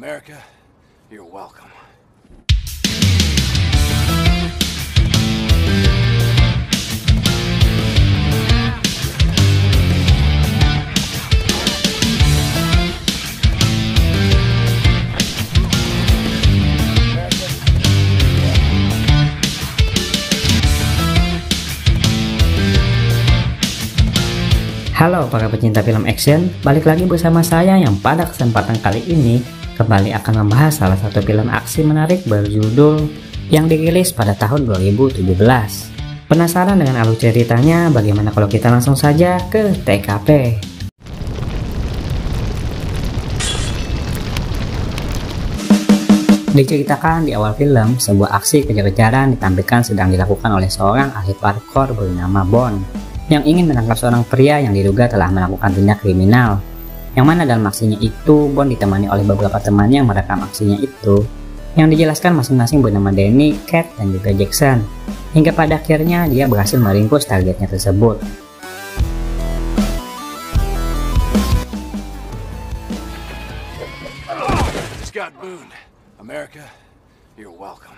America, you're welcome. Halo para pecinta film action, balik lagi bersama saya yang pada kesempatan kali ini kembali akan membahas salah satu film aksi menarik berjudul yang dirilis pada tahun 2017. Penasaran dengan alur ceritanya? Bagaimana kalau kita langsung saja ke TKP? Diceritakan di awal film, sebuah aksi kejar-kejaran ditampilkan sedang dilakukan oleh seorang ahli parkour bernama Bond yang ingin menangkap seorang pria yang diduga telah melakukan tindak kriminal. Yang mana dalam aksinya itu, Bond ditemani oleh beberapa temannya yang merekam aksinya itu, yang dijelaskan masing-masing bernama Danny, Cat, dan juga Jackson. Hingga pada akhirnya dia berhasil meringkus targetnya tersebut. Scott Boone, America, you're welcome.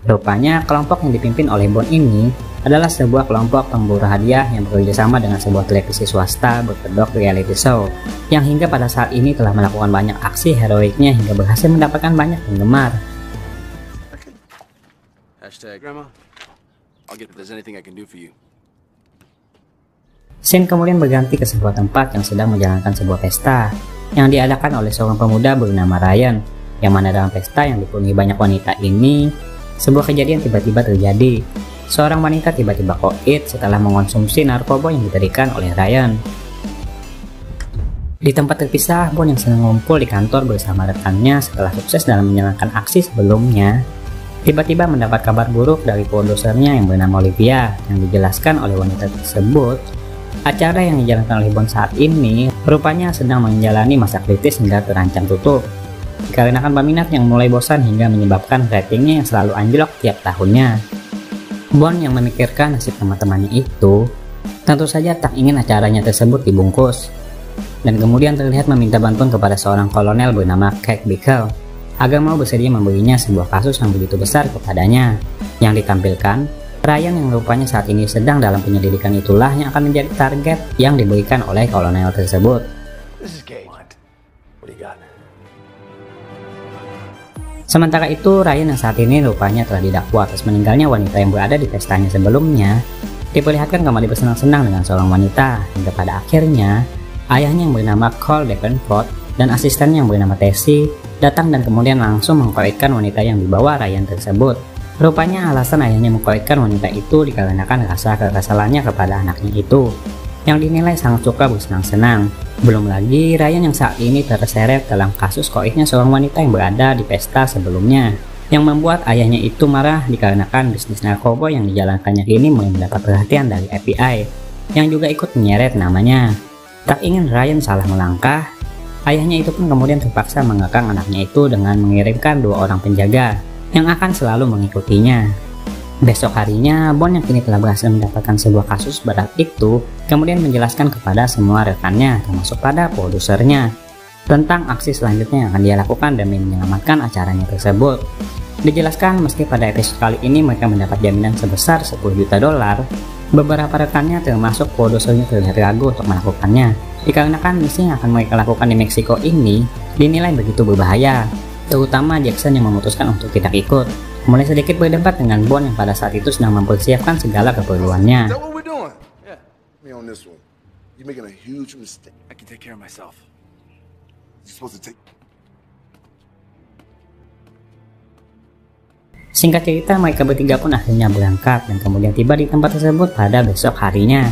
Rupanya kelompok yang dipimpin oleh Bond ini adalah sebuah kelompok pemburu hadiah yang bekerjasama dengan sebuah televisi swasta berkedok reality show yang hingga pada saat ini telah melakukan banyak aksi heroiknya hingga berhasil mendapatkan banyak penggemar. Grandma, I'll get if there's anything I can do for you. Scene kemudian berganti ke sebuah tempat yang sedang menjalankan sebuah pesta yang diadakan oleh seorang pemuda bernama Ryan, yang mana dalam pesta yang dipenuhi banyak wanita ini, sebuah kejadian tiba-tiba terjadi. Seorang wanita tiba-tiba koit setelah mengonsumsi narkoba yang diberikan oleh Ryan. Di tempat terpisah, Bond yang sedang ngumpul di kantor bersama rekannya setelah sukses dalam menjalankan aksi sebelumnya, tiba-tiba mendapat kabar buruk dari produsernya yang bernama Olivia, yang dijelaskan oleh wanita tersebut. Acara yang dijalankan oleh Bond saat ini rupanya sedang menjalani masa kritis hingga terancam tutup, dikarenakan peminat yang mulai bosan hingga menyebabkan ratingnya yang selalu anjlok tiap tahunnya. Bond yang memikirkan nasib teman-temannya itu tentu saja tak ingin acaranya tersebut dibungkus, dan kemudian terlihat meminta bantuan kepada seorang kolonel bernama Kate Bickel agar mau bersedia memberinya sebuah kasus yang begitu besar kepadanya. Yang ditampilkan, Ryan yang rupanya saat ini sedang dalam penyelidikan itulah yang akan menjadi target yang diberikan oleh kolonel tersebut. Sementara itu, Ryan yang saat ini rupanya telah didakwa atas meninggalnya wanita yang berada di pestanya sebelumnya, diperlihatkan kembali bersenang-senang dengan seorang wanita, hingga pada akhirnya ayahnya yang bernama Cole Davenport dan asistennya yang bernama Tessie datang dan kemudian langsung mengkoitkan wanita yang dibawa Ryan tersebut. Rupanya alasan ayahnya mengkoitkan wanita itu dikarenakan rasa kekesalannya kepada anaknya itu, yang dinilai sangat suka bersenang-senang. Belum lagi Ryan yang saat ini terseret dalam kasus koitnya seorang wanita yang berada di pesta sebelumnya, yang membuat ayahnya itu marah dikarenakan bisnis narkoba yang dijalankannya ini mendapat perhatian dari FBI, yang juga ikut menyeret namanya. Tak ingin Ryan salah melangkah, ayahnya itu pun kemudian terpaksa mengekang anaknya itu dengan mengirimkan 2 orang penjaga yang akan selalu mengikutinya. Besok harinya, Bond yang kini telah berhasil mendapatkan sebuah kasus berat itu kemudian menjelaskan kepada semua rekannya, termasuk pada produsernya, tentang aksi selanjutnya yang akan dia lakukan demi menyelamatkan acaranya tersebut. Dijelaskan meski pada episode kali ini mereka mendapat jaminan sebesar 10 juta dolar, beberapa rekannya termasuk produsernya terlihat ragu untuk melakukannya, dikarenakan misi yang akan mereka lakukan di Meksiko ini dinilai begitu berbahaya, terutama Jackson yang memutuskan untuk tidak ikut. Mulai sedikit berdebat dengan Bond yang pada saat itu sedang mempersiapkan segala keperluannya. Singkat cerita, mereka bertiga pun akhirnya berangkat dan kemudian tiba di tempat tersebut pada besok harinya.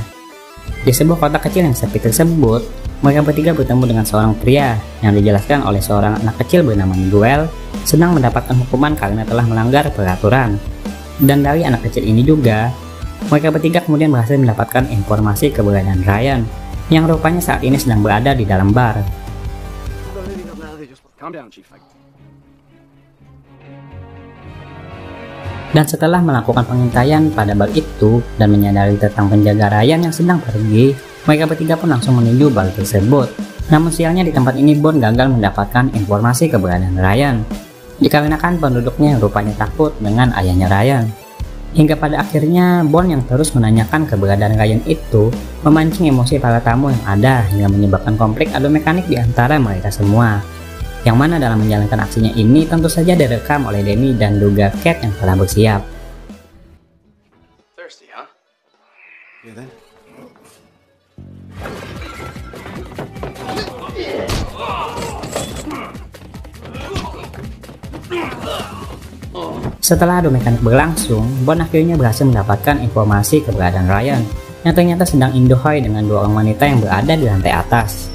Di sebuah kota kecil yang sepi tersebut, mereka bertiga bertemu dengan seorang pria yang dijelaskan oleh seorang anak kecil bernama Miguel sedang mendapatkan hukuman karena telah melanggar peraturan. Dan dari anak kecil ini juga, mereka bertiga kemudian berhasil mendapatkan informasi keberadaan Ryan yang rupanya saat ini sedang berada di dalam bar. Dan setelah melakukan pengintaian pada bar itu dan menyadari tentang penjaga Ryan yang sedang pergi, mereka bertiga pun langsung menuju bar tersebut. Namun sialnya di tempat ini Bond gagal mendapatkan informasi keberadaan Ryan, dikarenakan penduduknya rupanya takut dengan ayahnya Ryan. Hingga pada akhirnya Bond yang terus menanyakan keberadaan Ryan itu memancing emosi para tamu yang ada hingga menyebabkan konflik adu mekanik di antara mereka semua. Yang mana dalam menjalankan aksinya ini tentu saja direkam oleh Danny dan juga Cat yang telah bersiap. Thirsty, huh? Yeah, then. Setelah adu mekanik berlangsung, Bond akhirnya berhasil mendapatkan informasi keberadaan Ryan yang ternyata sedang indohoi dengan dua orang wanita yang berada di lantai atas.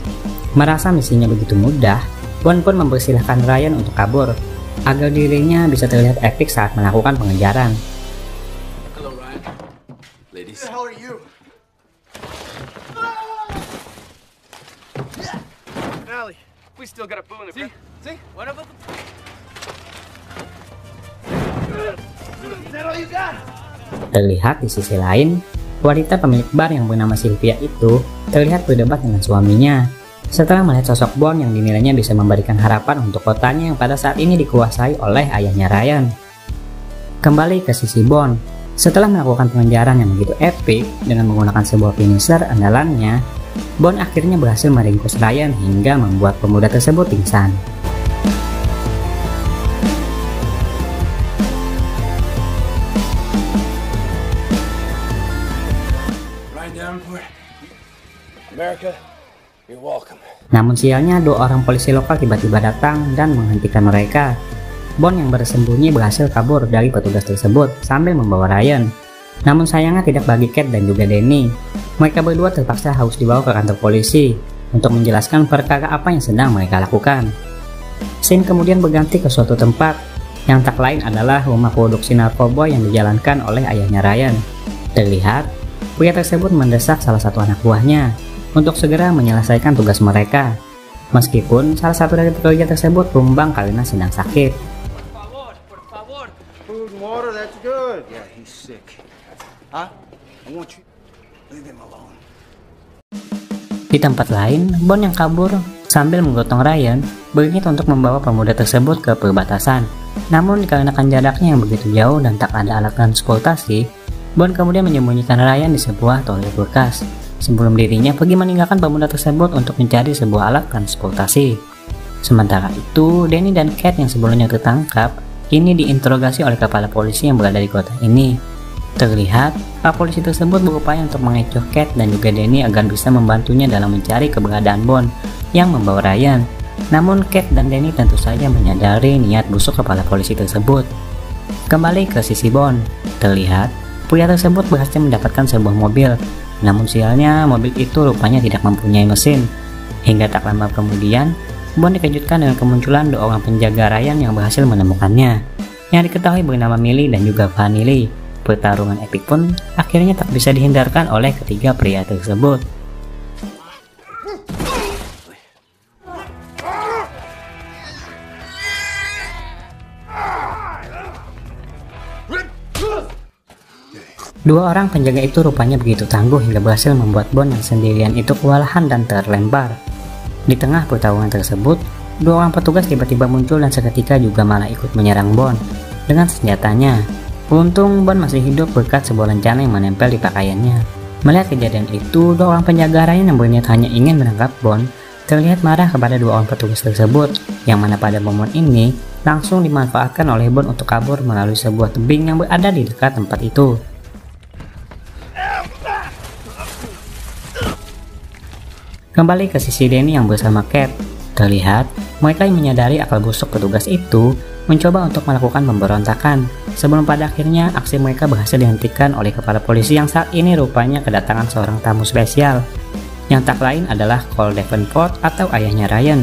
Merasa misinya begitu mudah, Bond pun mempersilahkan Ryan untuk kabur agar dirinya bisa terlihat epik saat melakukan pengejaran. Hello, Ryan. Ladies. Who the hell are you? Allie, we still got a boo in the See? What about the... Is that all you got? Terlihat di sisi lain, wanita pemilik bar yang bernama Sylvia itu terlihat berdebat dengan suaminya setelah melihat sosok Bond yang dinilainya bisa memberikan harapan untuk kotanya yang pada saat ini dikuasai oleh ayahnya Ryan. Kembali ke sisi Bond, setelah melakukan pengejaran yang begitu epik dengan menggunakan sebuah finisher andalannya, Bond akhirnya berhasil meringkus Ryan hingga membuat pemuda tersebut pingsan. America, you're welcome. Namun sialnya dua orang polisi lokal tiba-tiba datang dan menghentikan mereka. Bond yang bersembunyi berhasil kabur dari petugas tersebut sambil membawa Ryan. Namun sayangnya tidak bagi Cat dan juga Danny. Mereka berdua terpaksa harus dibawa ke kantor polisi untuk menjelaskan perkara apa yang sedang mereka lakukan. Scene kemudian berganti ke suatu tempat yang tak lain adalah rumah produksi narkoba yang dijalankan oleh ayahnya Ryan. Terlihat, pria tersebut mendesak salah satu anak buahnya untuk segera menyelesaikan tugas mereka. Meskipun salah satu dari pekerja tersebut tumbang karena sedang sakit. Por favor. Food and water, that's good. Yeah, he's sick. Huh? I want you. Leave him alone. Di tempat lain, Bond yang kabur sambil menggotong Ryan berniat untuk membawa pemuda tersebut ke perbatasan. Namun dikarenakan jaraknya yang begitu jauh dan tak ada alat transportasi, Bond kemudian menyembunyikan Ryan di sebuah toilet bekas sebelum dirinya pergi meninggalkan pemuda tersebut untuk mencari sebuah alat transportasi. Sementara itu, Danny dan Cat yang sebelumnya tertangkap kini diinterogasi oleh kepala polisi yang berada di kota ini. Terlihat, para polisi tersebut berupaya untuk mengecoh Cat dan juga Danny agar bisa membantunya dalam mencari keberadaan Bond yang membawa Ryan. Namun Cat dan Danny tentu saja menyadari niat busuk kepala polisi tersebut. Kembali ke sisi Bond, terlihat pria tersebut berhasil mendapatkan sebuah mobil. Namun sialnya mobil itu rupanya tidak mempunyai mesin. Hingga tak lama kemudian, Bond dikejutkan dengan kemunculan dua orang penjaga Ryan yang berhasil menemukannya, yang diketahui bernama Millie dan juga Vanilli. Pertarungan epik pun akhirnya tak bisa dihindarkan oleh ketiga pria tersebut. Dua orang penjaga itu rupanya begitu tangguh hingga berhasil membuat Bond yang sendirian itu kewalahan dan terlempar. Di tengah pertarungan tersebut, dua orang petugas tiba-tiba muncul dan seketika juga malah ikut menyerang Bond dengan senjatanya. Beruntung Bond masih hidup berkat sebuah lencana yang menempel di pakaiannya. Melihat kejadian itu, dua orang penjaga Ryan yang berniat hanya ingin menangkap Bond terlihat marah kepada dua orang petugas tersebut, yang mana pada momen ini langsung dimanfaatkan oleh Bond untuk kabur melalui sebuah tebing yang berada di dekat tempat itu. Kembali ke sisi Danny yang bersama Cat, terlihat mereka yang menyadari akal busuk petugas itu mencoba untuk melakukan pemberontakan sebelum pada akhirnya aksi mereka berhasil dihentikan oleh kepala polisi yang saat ini rupanya kedatangan seorang tamu spesial yang tak lain adalah Cole Davenport atau ayahnya Ryan.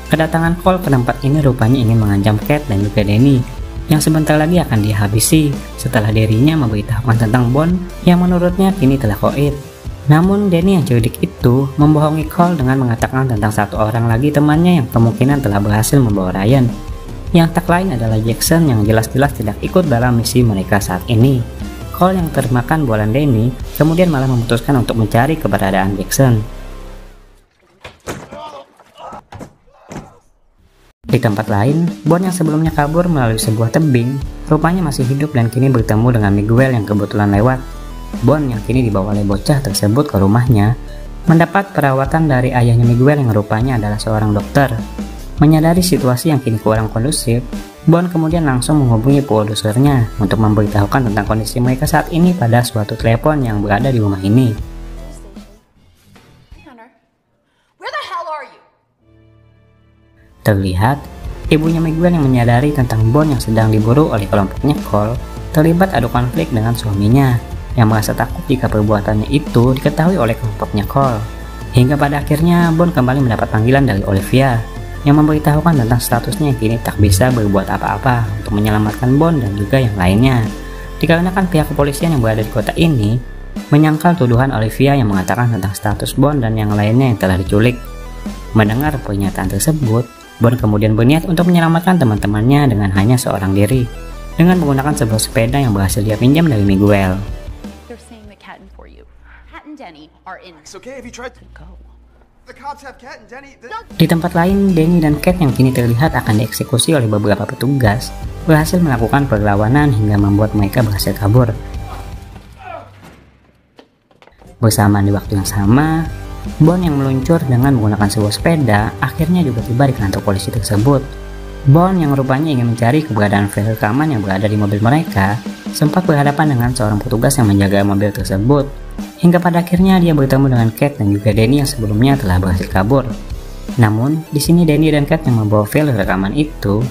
Kedatangan Cole ke tempat ini rupanya ingin mengancam Cat dan juga Danny yang sebentar lagi akan dihabisi setelah dirinya memberitahukan tentang Bond yang menurutnya kini telah koit. Namun Danny yang cerdik itu membohongi Cole dengan mengatakan tentang satu orang lagi temannya yang kemungkinan telah berhasil membawa Ryan, yang tak lain adalah Jackson yang jelas-jelas tidak ikut dalam misi mereka saat ini. Cole yang termakan bualan Danny kemudian malah memutuskan untuk mencari keberadaan Jackson. tempat lain, Bon yang sebelumnya kabur melalui sebuah tebing, rupanya masih hidup dan kini bertemu dengan Miguel yang kebetulan lewat. Bon yang kini dibawa oleh bocah tersebut ke rumahnya, mendapat perawatan dari ayahnya Miguel yang rupanya adalah seorang dokter. Menyadari situasi yang kini kurang kondusif, Bon kemudian langsung menghubungi produsernya untuk memberitahukan tentang kondisi mereka saat ini pada suatu telepon yang berada di rumah ini. Terlihat, ibunya Miguel yang menyadari tentang Bon yang sedang diburu oleh kelompoknya Cole terlibat adu konflik dengan suaminya yang merasa takut jika perbuatannya itu diketahui oleh kelompoknya Cole. Hingga pada akhirnya Bon kembali mendapat panggilan dari Olivia yang memberitahukan tentang statusnya yang kini tak bisa berbuat apa-apa untuk menyelamatkan Bon dan juga yang lainnya. Dikarenakan pihak kepolisian yang berada di kota ini menyangkal tuduhan Olivia yang mengatakan tentang status Bon dan yang lainnya yang telah diculik. Mendengar pernyataan tersebut, Bon kemudian berniat untuk menyelamatkan teman-temannya dengan hanya seorang diri, dengan menggunakan sebuah sepeda yang berhasil dia pinjam dari Miguel. It's okay if you tried to go. The cops have Kat and Denny. Di tempat lain, Danny dan Kat yang kini terlihat akan dieksekusi oleh beberapa petugas berhasil melakukan perlawanan hingga membuat mereka berhasil kabur. Bersamaan di waktu yang sama, Bon yang meluncur dengan menggunakan sebuah sepeda akhirnya juga tiba di kantor polisi tersebut. Bon yang rupanya ingin mencari keberadaan file rekaman yang berada di mobil mereka sempat berhadapan dengan seorang petugas yang menjaga mobil tersebut. Hingga pada akhirnya dia bertemu dengan Kat dan juga Danny yang sebelumnya telah berhasil kabur. Namun, di sini Danny dan Kat yang membawa file rekaman itu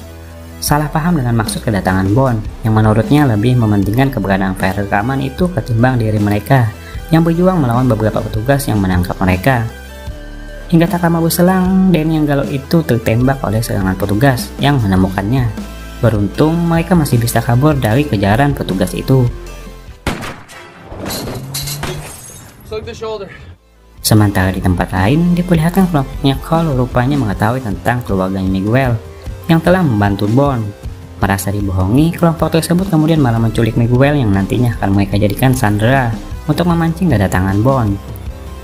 salah paham dengan maksud kedatangan Bon yang menurutnya lebih mementingkan keberadaan file rekaman itu ketimbang diri mereka yang berjuang melawan beberapa petugas yang menangkap mereka. Hingga tak lama berselang, Danny yang galau itu tertembak oleh serangan petugas yang menemukannya. Beruntung mereka masih bisa kabur dari kejaran petugas itu. Sementara di tempat lain, diperlihatkan kelompoknya Cole rupanya mengetahui tentang keluarganya Miguel yang telah membantu Bon. Merasa dibohongi, kelompok tersebut kemudian malah menculik Miguel yang nantinya akan mereka jadikan sandera untuk memancing kedatangan Bon.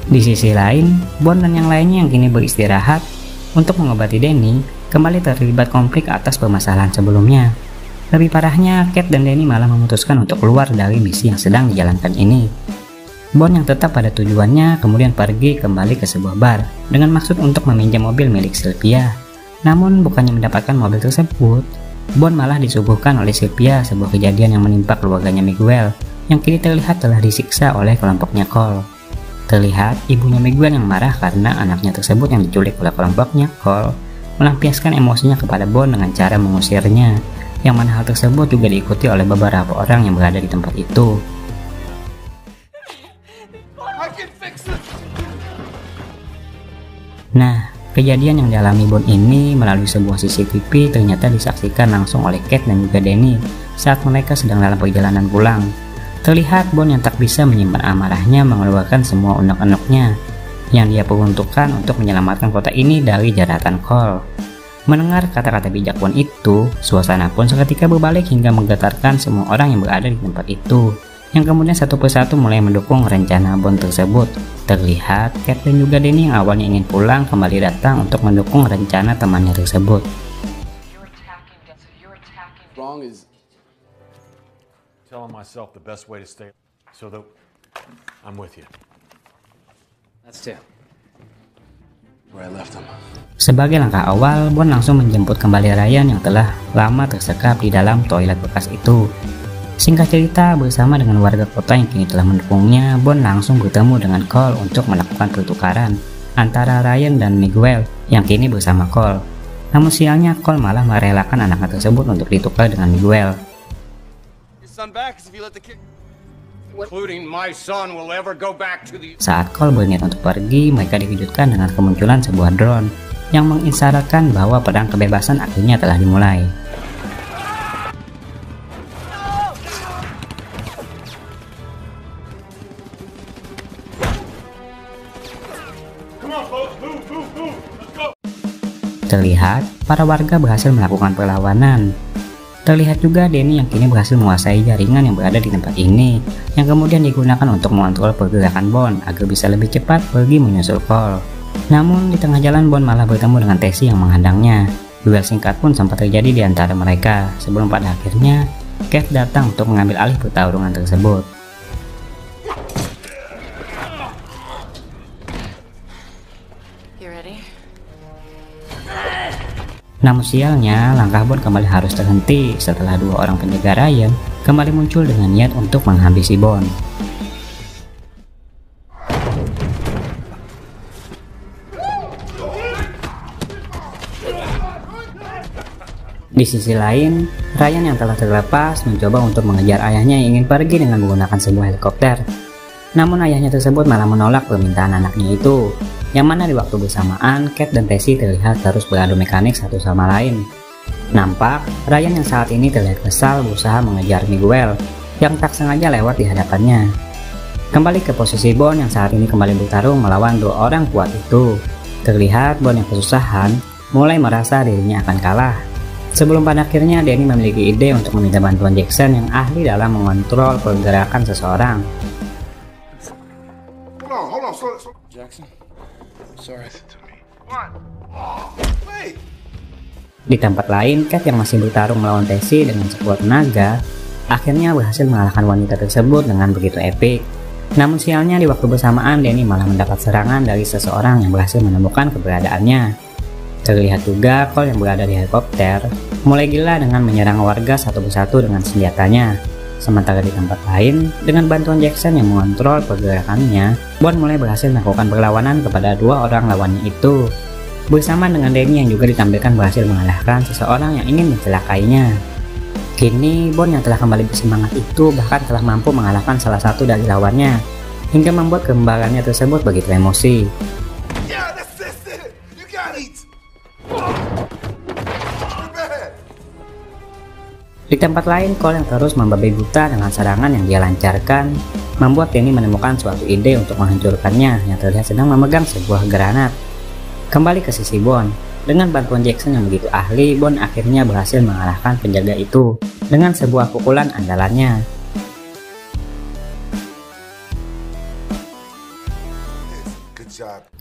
Di sisi lain, Bon dan yang lainnya yang kini beristirahat untuk mengobati Danny kembali terlibat konflik atas permasalahan sebelumnya. Lebih parahnya, Kat dan Danny malah memutuskan untuk keluar dari misi yang sedang dijalankan ini. Bon yang tetap pada tujuannya kemudian pergi kembali ke sebuah bar dengan maksud untuk meminjam mobil milik Sylvia. Namun bukannya mendapatkan mobil tersebut, Bon malah disuguhkan oleh Sylvia sebuah kejadian yang menimpa keluarganya Miguel yang kini terlihat telah disiksa oleh kelompoknya Cole. Terlihat ibunya Miguel yang marah karena anaknya tersebut yang diculik oleh kelompoknya Cole melampiaskan emosinya kepada Bon dengan cara mengusirnya, yang mana hal tersebut juga diikuti oleh beberapa orang yang berada di tempat itu. Nah, kejadian yang dialami Bon ini melalui sebuah CCTV ternyata disaksikan langsung oleh Kat dan juga Danny saat mereka sedang dalam perjalanan pulang. Terlihat Bon yang tak bisa menyimpan amarahnya mengeluarkan semua unek-uneknya yang dia peruntukkan untuk menyelamatkan kota ini dari jeratan Cole. Mendengar kata-kata bijak Bon itu, suasana pun seketika berbalik hingga menggetarkan semua orang yang berada di tempat itu, yang kemudian satu persatu mulai mendukung rencana Bon tersebut. Terlihat Kat dan juga Danny yang awalnya ingin pulang kembali datang untuk mendukung rencana temannya tersebut. Telling myself the best way to stay so that I'm with you. That's two. Where I left them. Sebagai langkah awal, Bon langsung menjemput kembali Ryan yang telah lama tersekap di dalam toilet bekas itu. Singkat cerita, bersama dengan warga kota yang kini telah mendukungnya, Bon langsung bertemu dengan Cole untuk melakukan pertukaran antara Ryan dan Miguel yang kini bersama Cole. Namun sialnya Cole malah merelakan anaknya tersebut untuk ditukar dengan Miguel. Saat Cole berniat untuk pergi, mereka dikejutkan dengan kemunculan sebuah drone yang mengisyaratkan bahwa perang kebebasan akhirnya telah dimulai. Terlihat, para warga berhasil melakukan perlawanan. Terlihat juga Danny yang kini berhasil menguasai jaringan yang berada di tempat ini, yang kemudian digunakan untuk mengontrol pergerakan Bon agar bisa lebih cepat pergi menyusul Cole. Namun di tengah jalan Bon malah bertemu dengan Tessie yang menghadangnya. Duel singkat pun sempat terjadi di antara mereka sebelum pada akhirnya Cat datang untuk mengambil alih pertarungan tersebut. Namun sialnya, langkah Bond kembali harus terhenti setelah dua orang penjaga Ryan kembali muncul dengan niat untuk menghabisi Bond. Di sisi lain, Ryan yang telah terlepas mencoba untuk mengejar ayahnya yang ingin pergi dengan menggunakan sebuah helikopter. Namun ayahnya tersebut malah menolak permintaan anaknya itu, yang mana di waktu bersamaan Cat dan Tessie terlihat terus beradu mekanik satu sama lain. Nampak, Ryan yang saat ini terlihat kesal berusaha mengejar Miguel yang tak sengaja lewat di hadapannya. Kembali ke posisi Bond yang saat ini kembali bertarung melawan dua orang kuat itu. Terlihat Bond yang kesusahan mulai merasa dirinya akan kalah. Sebelum pada akhirnya Danny memiliki ide untuk meminta bantuan Jackson yang ahli dalam mengontrol pergerakan seseorang. Hold on, slow. Jackson, sorry. Wait. Di tempat lain, Cat yang masih bertarung melawan Tessie dengan sekuat tenaga, akhirnya berhasil mengalahkan wanita tersebut dengan begitu epik. Namun sialnya di waktu bersamaan Danny malah mendapat serangan dari seseorang yang berhasil menemukan keberadaannya. Terlihat juga Cole yang berada di helikopter mulai gila dengan menyerang warga satu persatu dengan senjatanya. Sementara di tempat lain, dengan bantuan Jackson yang mengontrol pergerakannya, Bond mulai berhasil melakukan perlawanan kepada dua orang lawannya itu. Bersama dengan Danny yang juga ditampilkan berhasil mengalahkan seseorang yang ingin mencelakainya. Kini Bond yang telah kembali bersemangat itu bahkan telah mampu mengalahkan salah satu dari lawannya, hingga membuat kembarannya tersebut begitu emosi. Di tempat lain, Cole yang terus membabi buta dengan serangan yang dia lancarkan, membuat Danny menemukan suatu ide untuk menghancurkannya yang terlihat sedang memegang sebuah granat. Kembali ke sisi Bond, dengan bantuan Jackson yang begitu ahli, Bond akhirnya berhasil mengalahkan penjaga itu dengan sebuah pukulan andalannya.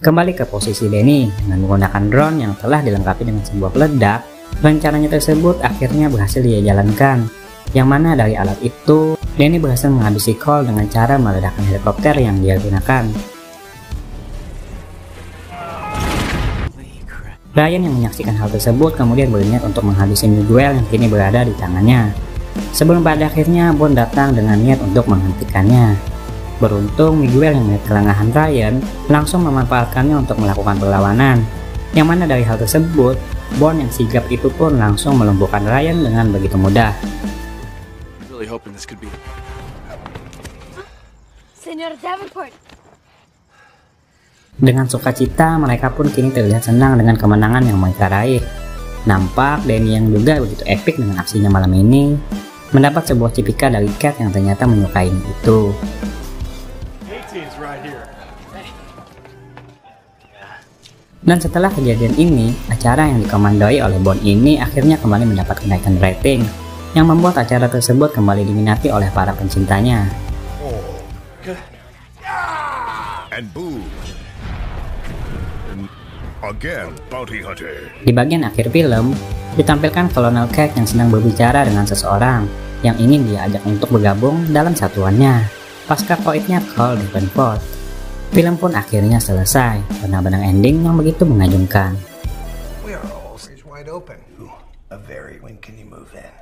Kembali ke posisi Danny dengan menggunakan drone yang telah dilengkapi dengan sebuah peledak. Rencananya tersebut akhirnya berhasil dia jalankan, yang mana dari alat itu Danny berhasil menghabisi Cole dengan cara meledakkan helikopter yang dia gunakan. Ryan yang menyaksikan hal tersebut kemudian berniat untuk menghabisi Miguel yang kini berada di tangannya. Sebelum pada akhirnya Bond datang dengan niat untuk menghentikannya. Beruntung Miguel yang melihat kelengahan Ryan langsung memanfaatkannya untuk melakukan perlawanan, yang mana dari hal tersebut Bond yang sigap itu pun langsung melumpuhkan Ryan dengan begitu mudah. Dengan sukacita mereka pun kini terlihat senang dengan kemenangan yang mereka raih. Nampak Danny yang juga begitu epik dengan aksinya malam ini mendapat sebuah cipika dari Cat yang ternyata menyukainya itu. Dan setelah kejadian ini, acara yang dikomandoi oleh Bond ini akhirnya kembali mendapat kenaikan rating, yang membuat acara tersebut kembali diminati oleh para pencintanya. Di bagian akhir film, ditampilkan Kolonel Cat yang sedang berbicara dengan seseorang yang ingin dia ajak untuk bergabung dalam satuannya, pasca koitnya Cole Davenport. Film pun akhirnya selesai, benar-benar ending yang begitu mengagumkan. We are all wide open. A very when can you move in?